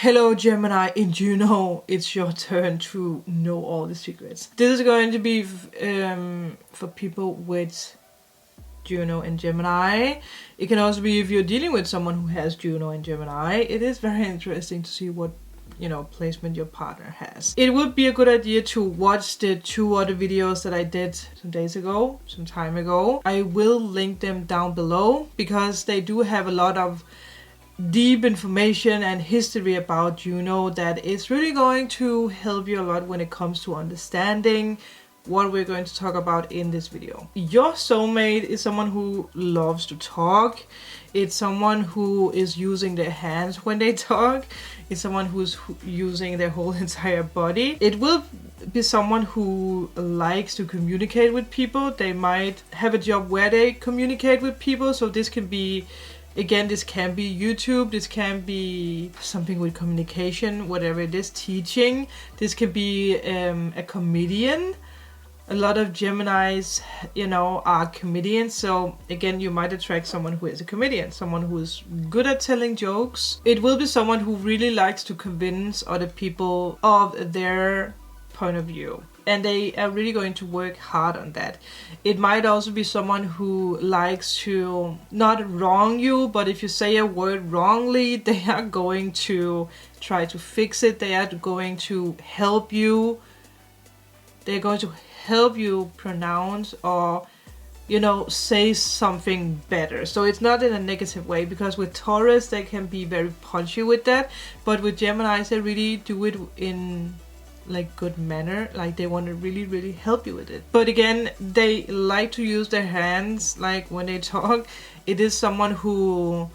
Hello Gemini in Juno, it's your turn to know all the secrets. This is going to be for people with Juno and Gemini. It can also be if you're dealing with someone who has Juno and Gemini. It is very interesting to see what placement your partner has. It would be a good idea to watch the 2 other videos that I did some time ago. I will link them down below because they do have a lot of deep information and history about Juno that is really going to help you a lot when it comes to understanding what we're going to talk about in this video. Your soulmate is someone who loves to talk. It's someone who is using their hands when they talk. It's someone who's using their whole entire body. It will be someone who likes to communicate with people. They might have a job where they communicate with people, so this can be, again, this can be YouTube, this can be something with communication, whatever it is, teaching. This could be a comedian. A lot of Geminis, are comedians. So again, you might attract someone who is a comedian, someone who is good at telling jokes. It will be someone who really likes to convince other people of their point of view. And they are really going to work hard on that. It might also be someone who likes to not wrong you, but if you say a word wrongly, they are going to try to fix it. They are going to help you. They're going to help you pronounce or say something better. So it's not in a negative way, because with Taurus they can be very punchy with that, but with Geminis they really do it in good manner, like they want to really help you with it. But again, they like to use their hands when they talk. It is someone who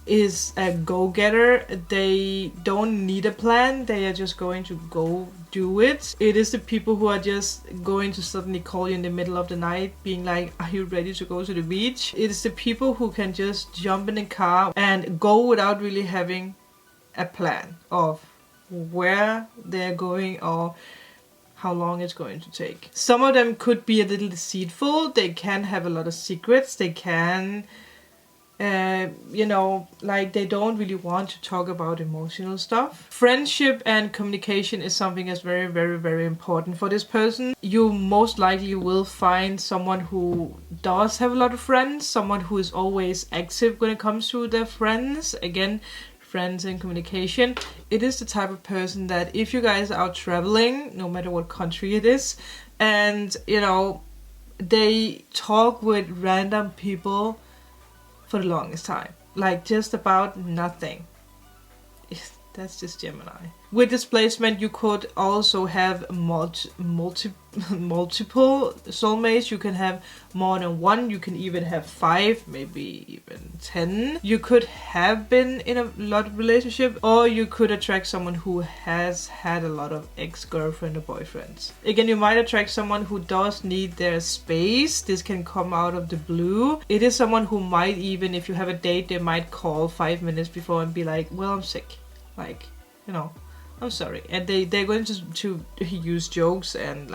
is a go-getter. They don't need a plan, they are just going to go do it. It is the people who are just going to suddenly call you in the middle of the night being like, are you ready to go to the beach? It is the people who can just jump in a car and go without really having a plan of where they're going or how long it's going to take. Some of them could be a little deceitful. They can have a lot of secrets. They can they don't really want to talk about emotional stuff. Friendship and communication is something that's very important for this person. You most likely will find someone who does have a lot of friends, someone who is always active when it comes to their friends. Again, friends and communication. It is the type of person that if you guys are out traveling, no matter what country it is, and they talk with random people for the longest time, just about nothing. That's just Gemini. With this placement, you could also have multiple soulmates. You can have more than one. You can even have 5, maybe even 10. You could have been in a lot of relationship, or you could attract someone who has had a lot of ex-girlfriend or boyfriends. Again, you might attract someone who does need their space. This can come out of the blue. It is someone who might even, if you have a date, they might call 5 minutes before and be like, well, I'm sick. I'm sorry. And they're going to use jokes, and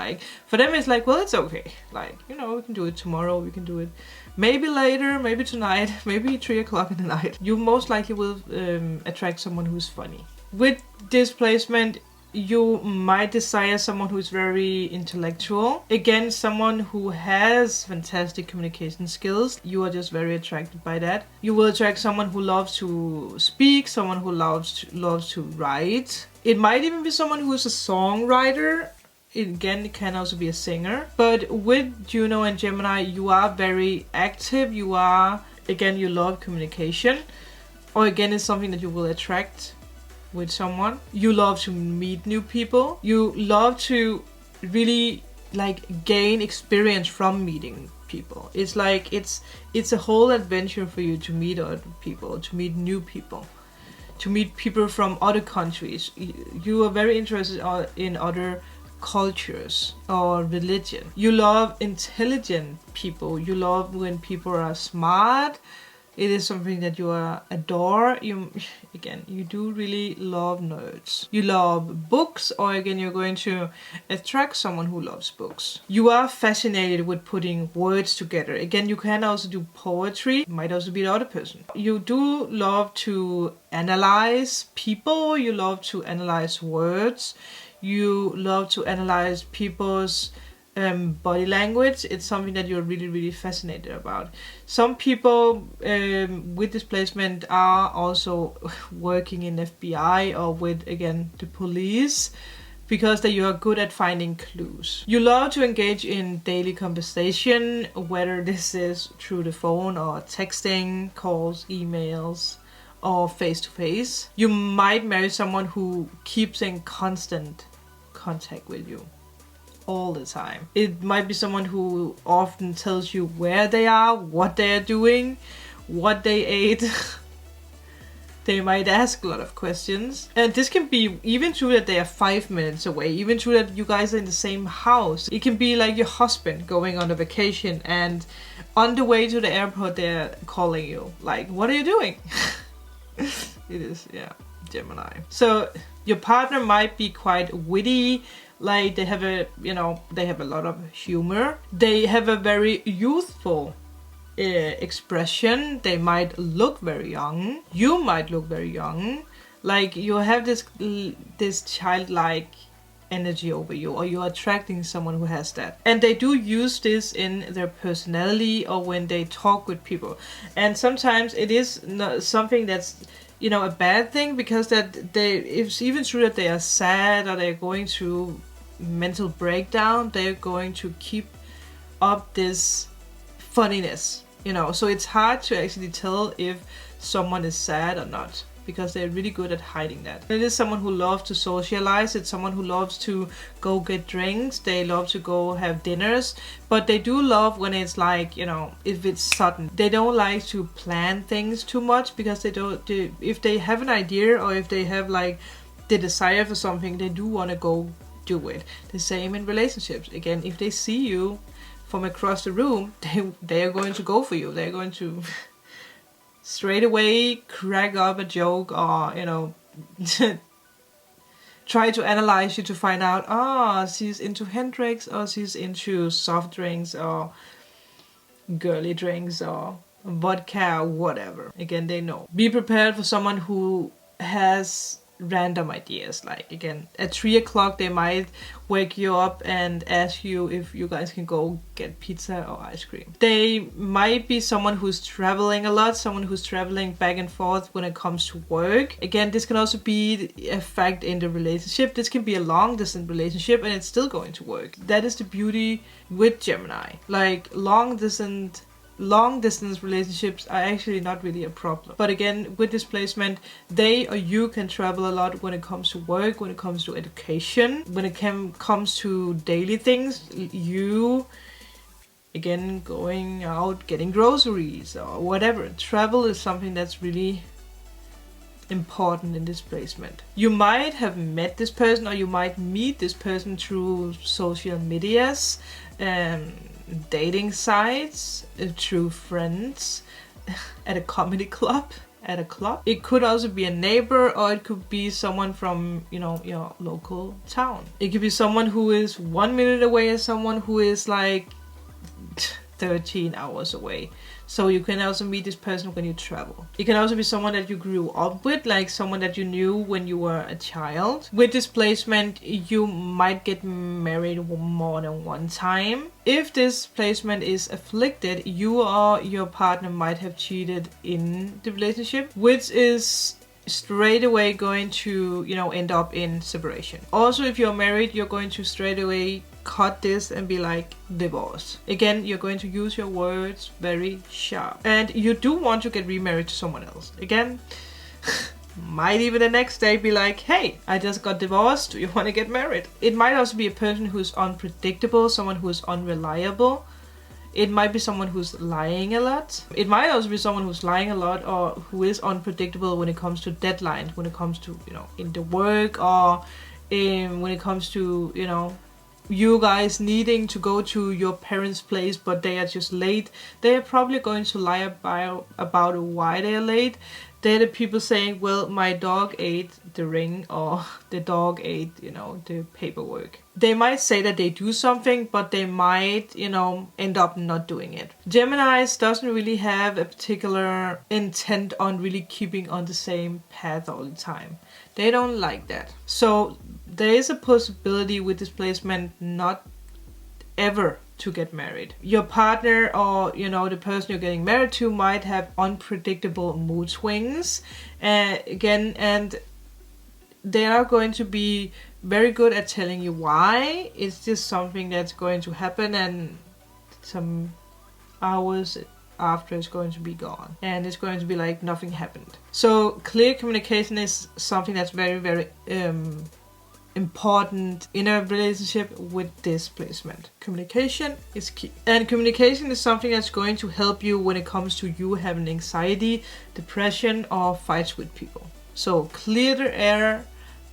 for them it's well, it's okay. We can do it tomorrow, we can do it maybe later, maybe tonight, maybe 3 o'clock in the night. You most likely will attract someone who's funny. With this placement, you might desire someone who is very intellectual. Again, someone who has fantastic communication skills. You are just very attracted by that. You will attract someone who loves to speak, someone who loves to write. It might even be someone who is a songwriter. It can also be a singer. But with Juno and Gemini, you are very active. You love communication. Or again, it's something that you will attract with someone. You love to meet new people. You love to really gain experience from meeting people. It's it's a whole adventure for you to meet other people, to meet new people, to meet people from other countries. You are very interested in other cultures or religion. You love intelligent people. You love when people are smart, It is something that you adore. You do really love nerds. You love books, or again, you're going to attract someone who loves books. You are fascinated with putting words together. Again, you can also do poetry. Might also be the other person. You do love to analyze people. You love to analyze words. You love to analyze people's body language. It's something that you're really, really fascinated about. Some people with this placement are also working in FBI or with, again, the police, because you are good at finding clues. You love to engage in daily conversation, whether this is through the phone or texting, calls, emails, or face-to-face. You might marry someone who keeps in constant contact with you all the time. It might be someone who often tells you where they are, what they are doing, what they ate. They might ask a lot of questions. And this can be even true that they are 5 minutes away, even true that you guys are in the same house. It can be like your husband going on a vacation, and on the way to the airport they're calling you. Like, what are you doing? It is, yeah, Gemini. So your partner might be quite witty. Like, they have a lot of humor. They have a very youthful expression. They might look very young. You might look very young. Like, you have this childlike energy over you, or you're attracting someone who has that. And they do use this in their personality or when they talk with people. And sometimes it is not something that's, a bad thing, because it's even true that they are sad or they're going through mental breakdown, they're going to keep up this funniness, so it's hard to actually tell if someone is sad or not, because they're really good at hiding that. It is someone who loves to socialize. It's someone who loves to go get drinks. They love to go have dinners, but they do love when it's like, if it's sudden. They don't like to plan things too much, because if they have an idea, or if they have like the desire for something, they do want to go do it. The same in relationships. Again, if they see you from across the room, they are going to go for you. They're going to straight away crack up a joke, or try to analyze you to find out, she's into Hendrix, or she's into soft drinks, or girly drinks, or vodka, or whatever. Again, they know. Be prepared for someone who has random ideas. Like, again, at 3 o'clock they might wake you up and ask you if you guys can go get pizza or ice cream. They might be someone who's traveling a lot, someone who's traveling back and forth when it comes to work. Again, this can also be a fact in the relationship. This can be a long distance relationship and it's still going to work. That is the beauty with Gemini. Like, long distance relationships are actually not really a problem. But again, with this placement, they or you can travel a lot when it comes to work, when it comes to education, when it comes to daily things. You, again, going out, getting groceries or whatever. Travel is something that's really important in this placement. You might have met this person, or you might meet this person through social medias, dating sites, through friends, at a comedy club, at a club. It could also be a neighbor, or it could be someone from, your local town. It could be someone who is 1 minute away, and someone who is like 13 hours away. So you can also meet this person when you travel. It can also be someone that you grew up with, like someone that you knew when you were a child. With this placement, you might get married more than one time. If this placement is afflicted, you or your partner might have cheated in the relationship, which is straight away going to, end up in separation. Also, if you're married, you're going to straight away cut this and be like, divorce. Again, you're going to use your words very sharp. And you do want to get remarried to someone else. Again, might even the next day be like, hey, I just got divorced, do you want to get married? It might also be a person who's unpredictable, someone who's unreliable. It might be someone who's lying a lot. It might also be someone who's lying a lot, or who is unpredictable when it comes to deadlines, when it comes to, in the work, or when it comes to, you guys needing to go to your parents' place, but they are just late, they are probably going to lie about why they are late. They're the people saying, well, my dog ate the ring, or the dog ate, you know, the paperwork. They might say that they do something, but they might, you know, end up not doing it. Geminis doesn't really have a particular intent on really keeping on the same path all the time. They don't like that. So there is a possibility with this placement not ever to get married. Your partner, or you know, the person you're getting married to, might have unpredictable mood swings again, and they're not going to be very good at telling you why. It's just something that's going to happen, and some hours after it's going to be gone, and it's going to be like nothing happened. So clear communication is something that's very, very important in a relationship with this placement. Communication is key, and communication is something that's going to help you when it comes to you having anxiety, depression, or fights with people. So clear the air,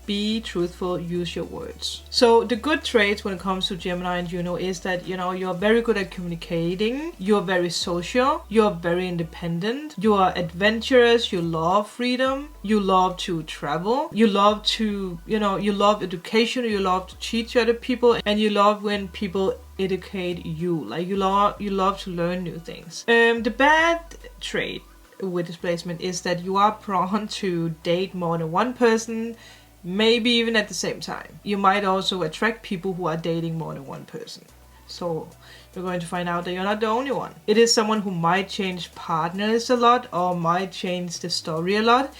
be truthful, use your words. So the good traits when it comes to Gemini and Juno is that, you know, you're very good at communicating, you're very social, you're very independent, you are adventurous, you love freedom, you love to travel, you love to, you know, you love education, you love to teach other people, and you love when people educate you. Like you love to learn new things. The bad trait with this placement is that you are prone to date more than one person, maybe even at the same time. You might also attract people who are dating more than one person. So you're going to find out that you're not the only one. It is someone who might change partners a lot, or might change the story a lot.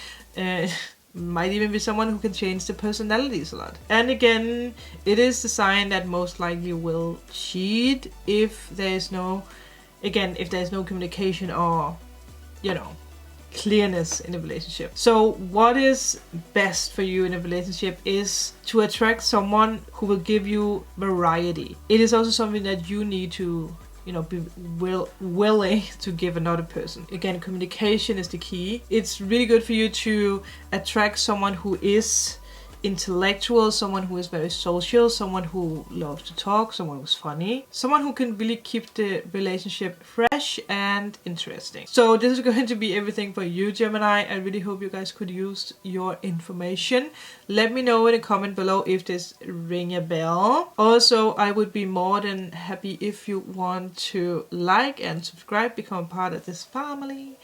Might even be someone who can change the personalities a lot. And again, it is the sign that most likely will cheat if there's no communication, or, you know, clearness in a relationship. So what is best for you in a relationship is to attract someone who will give you variety. It is also something that you need to, you know, be willing to give another person. Again, communication is the key. It's really good for you to attract someone who is intellectual, someone who is very social, someone who loves to talk, someone who's funny, someone who can really keep the relationship fresh and interesting. So this is going to be everything for you, Gemini. I really hope you guys could use your information. Let me know in a comment below if this ring a bell. Also, I would be more than happy if you want to like and subscribe, become part of this family,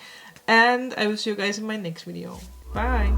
and I will see you guys in my next video. Bye!